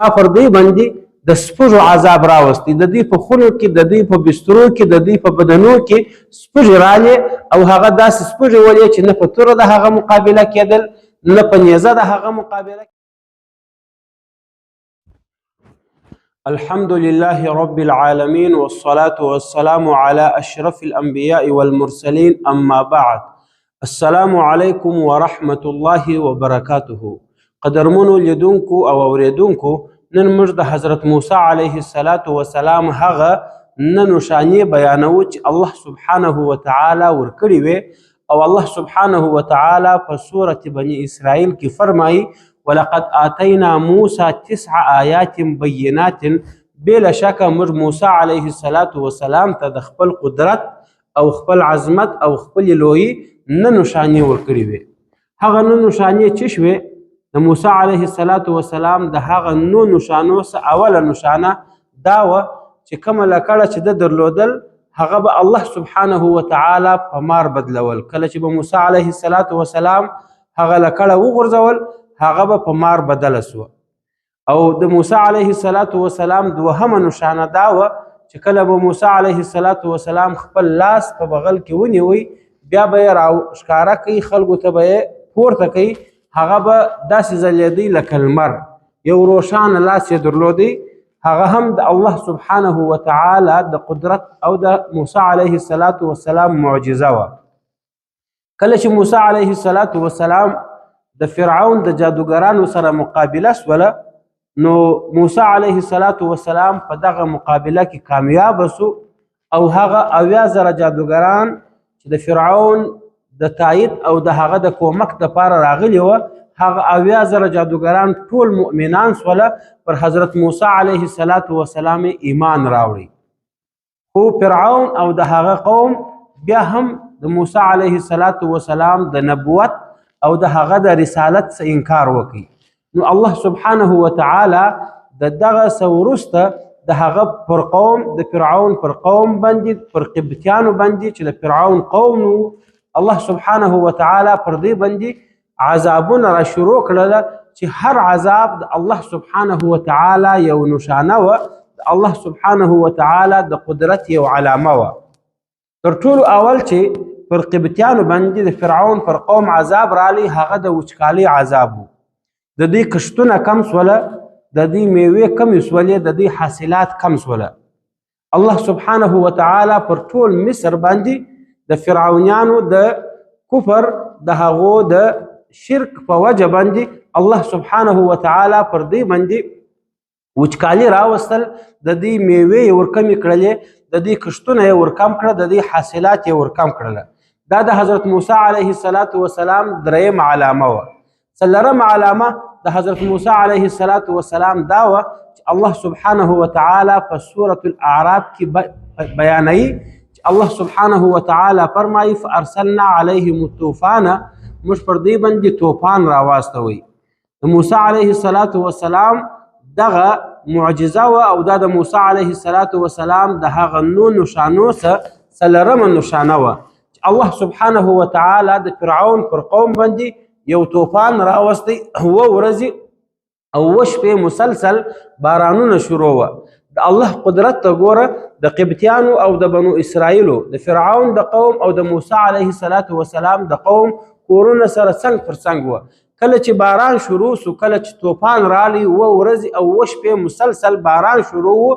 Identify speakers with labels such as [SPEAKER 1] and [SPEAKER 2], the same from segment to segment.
[SPEAKER 1] ما پر دوی باندې د سپږو عذاب راوستی، د دوی په خونو کې، د دوی په بسترو کې، د دوی په بدنو کې سپږې رالې او هغه داسې سپږې ولې چې نه په توره د هغه مقابله کېدل نه په نیزه د هغه مقابله. الحمد لله رب العالمين والصلاة والسلام على أشرف الأنبياء والمرسلين أما بعد. السلام عليكم ورحمة الله وبركاته. قدرمنو لیدونکو او اوریدونکو، نن موږ د حضرت موسی علیه السلام هغه نښانې بیانوو چې الله سبحانه وتعالی ورکړې وې او الله سبحانه وتعالی په سورة بني اسرائیل کې فرمایي ولقد آتینا موسی 9 آیات بینات. بلا شکه موږ موسی علیه السلام ته د خپل قدرت او خپل عظمت او خپل لویي نښانې ورکړې وې. هغه نښانې چې شوې د موسی علیه السلام د هغه نښانو څخه اوله نښانه دا وه چې کومه لکړه چې ده درلودل هغه به الله سبحانه وتعالی په مار بدلول. کله چې به موسی علیه السلام هغه لکړه وغورځول هغه به په مار بدله سوه. او د موسی علیه السلام دوهمه نښانه دا وه چې کله به موسی علیه السلام خپل لاس په بغل کې ونیوی بیا به یې راښکاره کوي، خلکو ته به یې پورته کوي، هغه به داسې ځلېدی لکه لمر، یو روښانه لاس یې درلودی. هغه هم د الله سبحانه وتعالی د قدرت او د موسی علیه السلام معجزه وه. کله چې موسی علیه السلام د فرعون د جادوګرانو سره مقابله سوله نو موسی علیه السلام په دغه مقابله کې کامیاب سو او هغه 80,000 جادوګران چې د فرعون د تایید او د هغه د کومک دپاره راغلي وه هغه 80,000 جادوګران ټول مؤمنان سوله، پر حضرت موسی علیه السلام ایمان راوړي. خو فرعون او د هغه قوم بیا هم د موسی علیه السلام د نبوت او د هغه د رسالت څخه انکار وکړي. نو الله سبحانه وتعالی د دغه څه وروسته د هغه پر قوم د فرعون پر قوم باندې پر قبطیانو باندې چې د فرعون قوم نو الله سبحانه وتعالی پر دې باندې عذابونه را شروع کړل چې هر عذاب د الله سبحانه وتعالی یو نښانه وه، د الله سبحانه وتعالی د قدرت یو علامه وه. تر ټولو اول چې پر قبطیانو باندې د فرعون پر قوم عذاب رالی هغه د وچکالۍ عذاب و. د دوی کښتونه کم سوله، د دوی میوې کمې سولې، د دوی حاصلات کم سوله. الله سبحانه وتعالی پر ټول مصر باندې د فرعونیانو د کفر د هغو د شرک په وجه باندې الله سبحانه وتعالی پر دوی باندې وچکالي راوستل، د دوی میوې یې ورکمې کړلې، د دوی کښتونه یې ورکم کړه، د دوی حاصلات یې ورکم کړله. دا د حضرت موسی علیه السلام دریم علامه وه. څلرمه علامه د حضرت موسی علیه السلام دا وه چې الله سبحانه وتعالی په سورة الاعراف کې بیانوي چې الله سبحانه وتعالی فرمایي فارسلنا علیهم الطوفان، موږ پر دوی باندې طوفان راواستوئ. د موسی علیه السلام دغه معجزه وه او دا د موسی علیه السلام د هغه نښانو څخه څلرمه نښانه وه چې الله سبحانه وتعالی د فرعون پر قوم باندې یو طوفان راوستی، 7 ورځې او 8 شپې مسلسل بارانونه شروع وه. د الله قدرت ته ګوره، د قبطیانو او د بنو اسرائیلو، د فرعون د قوم او د موسی علیه السلام د قوم کورونه سره څنګ پر څنګ وه. کله چې باران شروع سو، کله چې طوفان رالی 7 ورځې او 8 شپې مسلسل باران شروع و،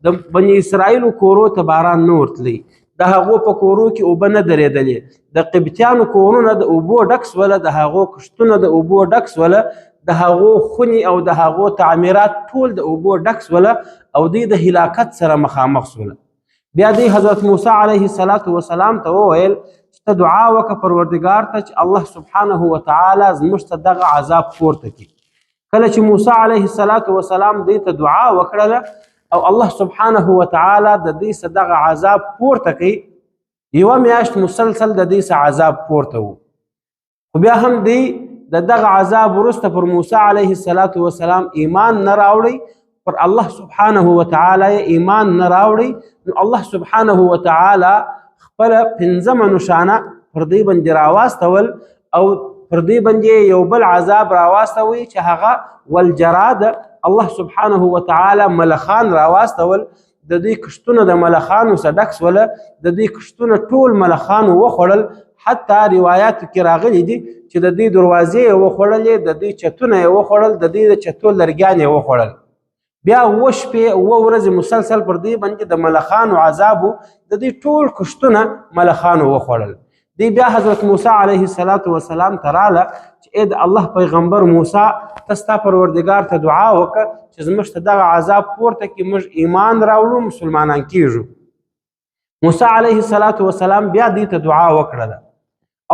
[SPEAKER 1] د بني اسرائیلو کورو ته باران نه ورتلی، د هغو په کورو کې اوبه نه درېدلې، د قبطیانو کورونه د اوبو ډک سوله، د هغو کښتونه د اوبو ډک سوله، د هغو خونې او د هغو تعمیرات ټول د اوبو ډک سوله او دوی د هلاکت سره مخامخ سوله. بیا دوی حضرت موسی علیه السلام ته وویل چې ته دعا وکړه پروردګار ته چې الله سبحانه وتعالی زموږ ته دغه عذاب پورته کړي. کله چې موسی علیه السلام دوی ته دعا وکړله او الله سبحانه وتعالی د دوی څخه دغه عذاب پورته کوي، 1 میاشت مسلسل د دوی څخه عذاب پورته و. خو بیا هم دوی د دغه عذاب وروسته پر موسی علیه السلام ایمان نه راوړی، پر الله سبحانه وتعالی ایمان نه راوړی. نو الله سبحانه وتعالی خپل 5مه نښانه پر دوی باندې راواستول او پر دوی باندې یو بل عذاب راواستوي چې هغه والجراد الله سبحانه وتعالى ملخان راواستول، د دوی کشتونه د ملخانو څخه ډک سوله، د دوی کشتونه ټول ملخانو وخوړل. حتی روایاتو کې راغلي دي چې د دوی دروازې یې وخوړلې، د دوی چتونه یې وخوړل، د دوی د چتو لرګیان یې وخوړل. بیا 7 شپې 7 ورځې مسلسل پر دوی باندې د ملخانو عذاب و، د دوی ټول کشتونه ملخانو وخوړل. دی بیا حضرت موسی علیه السلام ته راله چې ای د الله پیغمبر موسی ته ستا پروردګار ته دعا وکړه چې زموږ ته دغه عذاب پورته کړي، موږ ایمان راوړو، مسلمانان کیږو. موسی علیه السلام بیا دې ته دعا وکړله.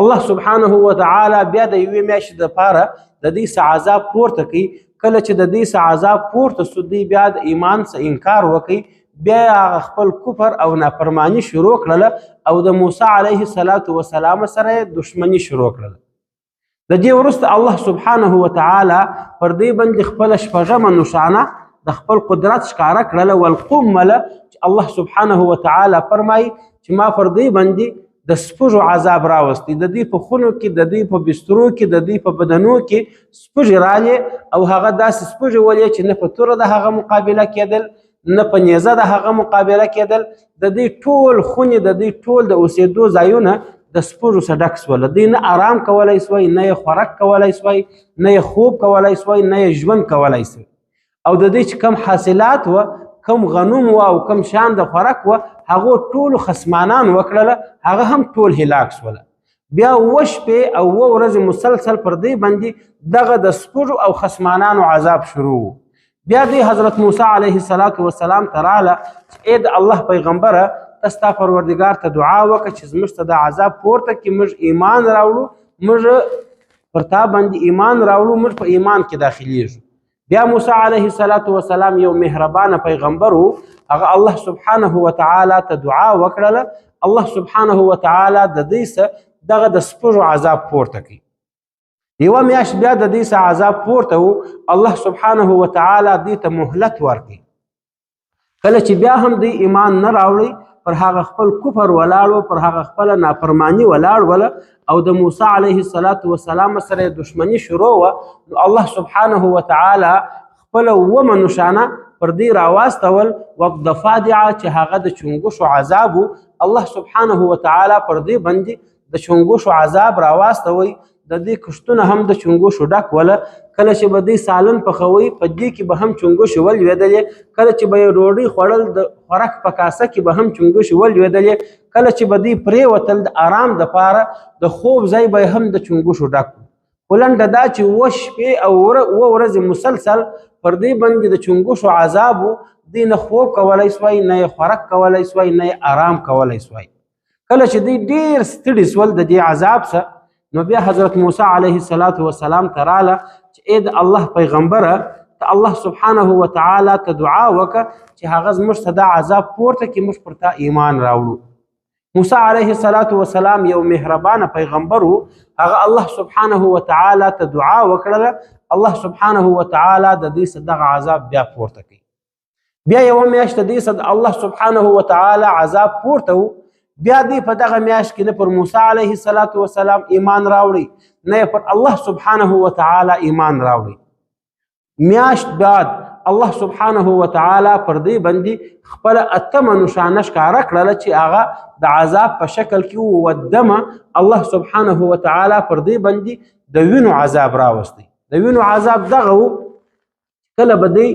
[SPEAKER 1] الله سبحانه وتعالی بیا د یوې میاشتې دپاره د دې څه عذاب پورته کوي. کله چې د دې څه عذاب پورته سو، دوی بیا د ایمان څه انکار وکړي، بیا هغه خپل کفر او نافرمانی شروع کړله او د موسی علیه السلام سره دشمنی شروع کړله. د دې وروسته الله سبحانه وتعالی پر دې باندې خپله شپږمه نښانه د خپل قدرت ښکاره کړله، والقمله، چې الله سبحانه وتعالی فرمایي چې ما پر دې باندې د سپږو عذاب راوستی. د دوی په خونو کې، د دوی په بسترو کې، د دوی په بدنو کې سپږې رالې او هغه داسې سپږې ولې چې نه په توره د هغه مقابله کېدل، نه په نیزه د هغه مقابله کېدل. د دوی ټول خونې، د دوی ټول د اوسېدو ځایونه د سپږو څخه ډک سول. دوی نه آرام کولی سوی، نه یې خوراک کولی سوی، نه یې خوب کولی سوی، نه یې ژوند کولی سوی. او د دوی چې کم حاصلات و، کم غنم و او کم شان د خوراک و، هغو ټولو خصمانان وکړله، هغه هم ټول هلاک سوله. بیا 7 شپې او 7 ورځې مسلسل پر دوی باندې دغه د سپږو او خصمانانو عذاب شروع و. بیا دوی حضرت موسی علیه السلام ته راله چې ای د الله پیغمبره ته ستا پروردګار ته دعا وکړه چې زموږ ته د عذاب پورته کړي، موږ ایمان راوړو، موږ پر تا باندې ایمان راوړو، موږ په ایمان کې داخلیږو. بیا موسی علیه السلام یو مهربانه پیغمبر و، هغه الله سبحانه وتعالی ته دعا وکړله. الله سبحانه وتعالی د دوی څخه دغه د سپږو عذاب پورته کړي. یوه میاشت بیا د دوی څخه عذاب پورته و، الله سبحانه وتعالی دوی ته مهلت ورکړي. کله چې بیا هم دوی ایمان نه راوړي، پر هغه خپل کفر ولاړ و، پر هغه خپله نافرماني ولاړ وله او د موسی علیه السلام سره دشمني شروع وه، نو الله سبحانه وتعالی خپله 7مه نښانه پر دوی راواستول، والضفادع، چې هغه د چونګښو عذاب و. الله سبحانه وتعالی پر دوی باندې د چونګښو عذاب راواستوي. د دې کښتونه هم د چونګښو ډک وله. کله چې به دوی سالن پخوي، په دې کې به هم چونګښې ولوېدلې. کله چې به یې ډوډۍ خوړل، د خوراک په کاسه کې به هم چونګښې ولوېدلې. کله چې به دوی پرېوتل د آرام دپاره، د خوب ځای به هم د چونګښو ډک و. خو لنډه دا چې 7 شپې او 7 ورځې مسلسل پر دوی باندې د چونګښو عذاب و. دوی نه خوب کولی سوی، نه یې خوراک کولی سوی، نه یې آرام کولی سوی. کله چې دوی ډېر ستړي سول د دې عذاب څخه، نو بیا حضرت موسی علیه السلام ته راله چې ای د الله پیغمبره ته الله سبحانه وتعالی ته دعا وکړه چې هغه زموږ څخه دا عذاب پورته کړي، موږ پر تا ایمان راوړو. موسی علیه السلام یو مهربانه پیغمبر و، هغه الله سبحانه وتعالی ته دعا وکړله. الله سبحانه وتعالی د دوی څخه دغه عذاب بیا پورته کړي. بیا یوه میاشت د دوی څخه الله سبحانه وتعالی عذاب پورته و. بیا دوی په دغه میاشت کې نه پر موسی علیه السلام ایمان راوړي، نه پر الله سبحانه وتعالی ایمان راوړي. میاشت بعد الله سبحانه وتعالی پر دوی باندې خپله 8مه نښانه ښکاره کړله چې هغه د عذاب په شکل کې و. ودمه الله سبحانه وتعالی پر دوی باندې د وینو عذاب راوستی. د وینو عذاب دغه و، کله به دوی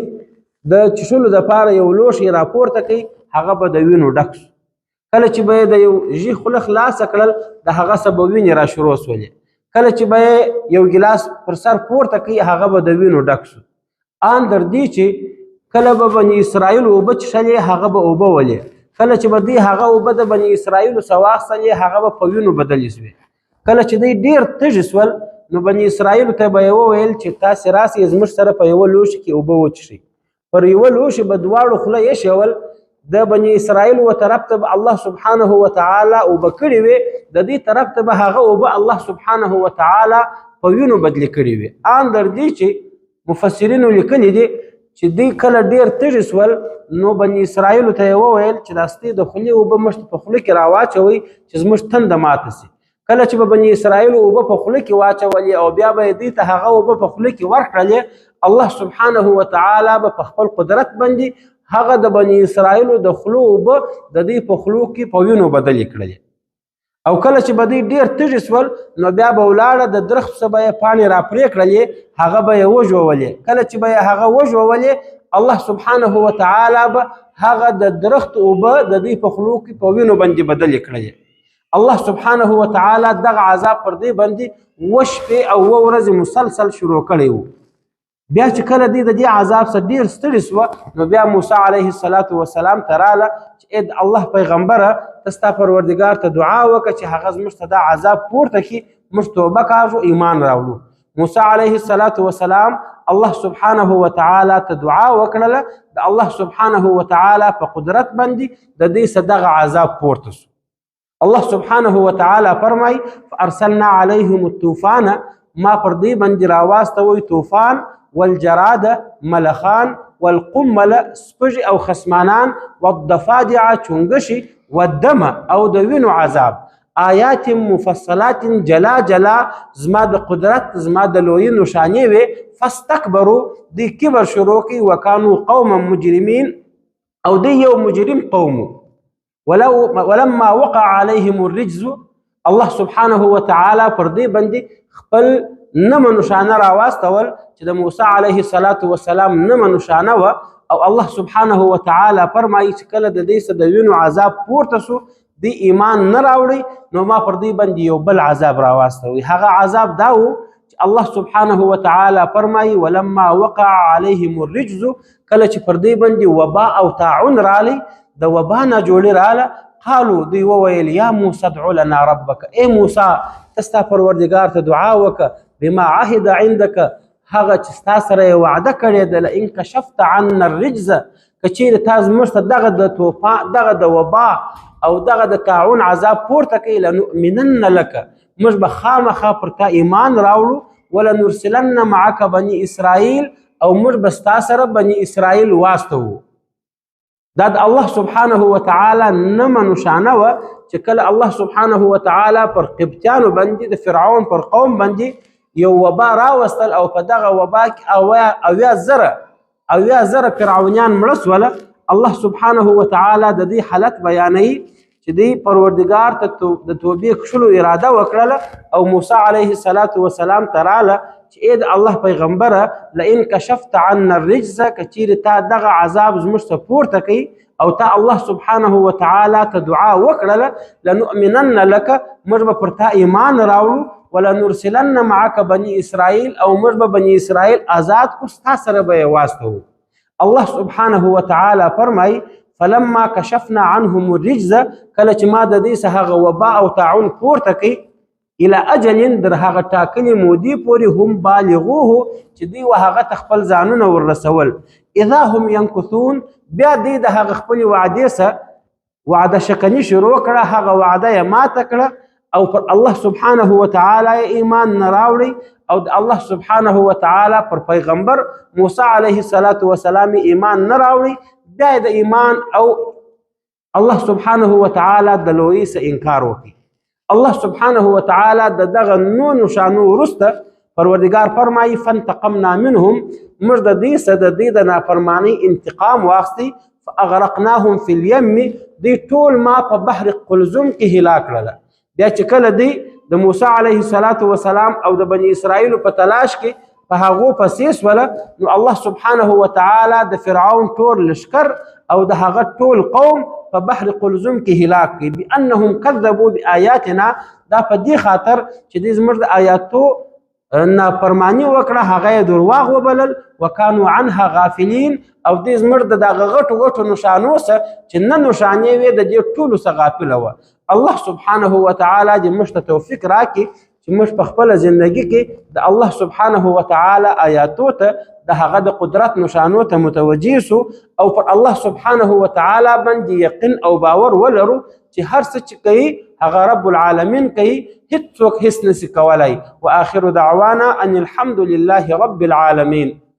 [SPEAKER 1] د چښلو دپاره یو لوښی راپورته کوي، هغه به د وینو ډک سو. کله چې به یې د یو ژي خوله خلاصه کړل، د هغه څه به وینې را شروع سولې. کله چې به یې یو ګیلاس پر سر پورته کوي، هغه به د وینو ډک سو. ان در دې چې کله به بني اسرائیل اوبه څښلې، هغه به اوبه ولې. کله چې به دوی هغه اوبه د بني اسرائیلو څخه واخیستلې، هغه به په وینو بدلې سوې. کله چې دوی ډېر تږي سول، نو بني اسرائیلو ته به یې وویل چې تاسې راسئ زموږ سره په یوه لوښي کې اوبه وڅښئ. پر یوه لوښي به دواړو خوله ایښول. د بني اسرائیل و طرف ته به الله سبحانه وتعالی اوبه کړې وې، د دې طرف ته به هغه اوبه الله سبحانه وتعالی په وینو بدلې کړې وې. ان در دې چې مفسرینو لیکلي دي چې دوی کله ډېر تږي سول، نو بني اسرائیلو ته یې وویل چې دا ستې د خولې اوبه موږ په خوله کې راواچوئ چې زموږ تنده ماته سي. کله چې به بني اسرائیل اوبه په خوله کې واچولې او بیا به یې دوی ته هغه اوبه په خوله کې ورکړلې، الله سبحانه وتعالی به په خپل قدرت باندې هغه د بني اسرائیلو د خولو اوبه د دوی په خولو کې په وینو بدلې کړلې. او کله چې به دوی ډېر تږي سول نو بیا به ولاړه د درخت څخه به یې پاڼې راپرې کړلې، هغه به یې وژولې. کله چې به یې هغه وژولې الله سبحانه وتعالی به هغه د درخت اوبه د دوی په خولو کې په وینو باندې بدلې کړلې. الله سبحانه وتعالی دغه عذاب پر دوی باندې 7 شپې او 7 ورځې مسلسل شروع کړی و. بیا چې کله دوی د دې عذاب څخه ډېر ستړي سوه نو بیا موسی علیه السلام ته راله چې الله پیغمبره ته ستا پروردګار ته دعا وکړه چې هغه زموږ ته دا عذاب پورته کړي، موږ توبه کاږو، ایمان راوړو. موسی علیه السلام الله سبحانه وتعالی ته دعا وکړله، د الله سبحانه وتعالی په قدرت باندې د دې څخه دغه عذاب پورته سو. الله سبحانه وتعالی فرمای فارسلنا علیهم الطوفان، ما پر دې باندې راواستوی طوفان، والجراد ملخان، والقمل سپږ او خسمانان، والضفادع چونګشي، والدم او د وینو عذاب، آیات مفصلات جلا جلا زما د قدرت زما د لوی نشانې وي. فاستكبروا دی کبر شروع کی، وکانو قوما مجرمین او دی یو مجرم قوم. ولما وقع عليهم الرجز، الله سبحانه وتعالی پر دې باندې خپل نمه نشانه راواستول چې د موسی علیه السلام نمه نشانه وه. او الله سبحانه وتعالی فرمایي چې کله د دې څخه د وینو عذاب پورته سو، دی ایمان نه راوړی نو ما پر دې باندې یو بل عذاب راواستوي. هغه عذاب دا و چې الله سبحانه وتعالی فرمایي ولما وقع عليهم الرجز، کله چې پر دې باندې وبا او طاعون رالی، د وبا نه جوړې راله، قالو دوی وویل یا موسی ادع لنا ربک، ای موسی ته ستا پروردګار ته دعا وکړه، بما عهد عندك، هغه چې ستا سره یې وعده کړې ده، لئن کشفت عنا الرجز، که چیرې تا زموږ ته دغه د طوفان دغه د وبا او دغه د طاعون عذاب پورته کوي، لنؤمنن لك، موږ به خامخا پر تا ایمان راوړو، ولنرسلن معك بني اسرائیل، او موږ به ستا سره بني اسرائیل واستوو. دا د الله سبحانه وتعالی نمه نشانه وه چې کله الله سبحانه وتعالی پر قبطیانو باندې د فرعون پر قوم باندې یو وبا راوستل، او په دغه وبا کې اویا زره فرعونیان مړه سوله. الله سبحانه وتعالی د دې حالت بیانوي چې دی پروردګار ته د توبې کښلو اراده وکړله، او موسی علیه السلام ته راله چې ای د الله پیغمبره لئن کشفت عنا الرجز، که چیرې تا دغه عذاب زموږ څخه پورته کوي او تا الله سبحانه وتعالی ته دعا وکړله، لنؤمنن لك، موږ به پر تا ایمان راوړو، ولنرسلن معك بني اسرائیل، او موږ به بني اسرائیل آزاد کړو، ستا سره به یې واستوو. الله سبحانه وتعالی فرمای فلما کشفنا عنهم الرجز، کله چې ما د دې څخه هغه وبا او طاعون پورته کوي، الى اجل، در هغه ټاکلې مودې پورې هم بالغوه، چې دوی و هغه ته خپل ځانونه وررسول، اذا هم ينکثون، بیا دوی د هغه خپلې وعدې څخه وعده شکني شروع کړه، هغه وعده یې ماته کړه، او پر الله سبحانه وتعالی ایمان نه راوړي، او د الله سبحانه وتعالی پر پیغمبر موسی علیه السلام ایمان نه راوړي، بیا د ایمان او الله سبحانه وتعالی د لوی څخه انکار وکړي. الله سبحانه وتعالی د دغه نو نشانو وروسته پروردګار فرمایي فانتقمنا منهم، موږ د دې څخه د دې د نافرمانۍ انتقام واخیستی، فاغرقناهم فی الیم، دوی ټول ما په بحر قلزم کې هلاک کړله. بیا چې کله دی د موسی علیه السلام او د بني اسرائیلو په تلاش کې په هغو پسې سوله، نو الله سبحانه وتعالی د فرعون ټول لشکر او د هغه ټول قوم په بحر قلزم کې هلاک کړي، بانهم کذبوا بآیاتنا، دا په دې خاطر چې دوی زموږ د آیاتو نافرماني وکړه، هغه یې درواغ وبلل، وکانو عنها غافلین، او دوی زموږ د دغه غټو غټو نشانو څخه چې نه نشانې وې د دې ټولو څخه غافله وه. الله سبحانه وتعالی دې موږ ته توفیق راکړي چې موږ په خپله زندګي کې د الله سبحانه وتعالی آیاتو ته د هغه د قدرت نشانو ته متوجه سو، او پر الله سبحانه وتعالی باندې یقین او باور ولرو چې هر څه چې کوي هغه رب العالمین کوي، هیڅوک هیڅ نشي کولی. واخر دعوانا ان الحمد لله رب العالمین.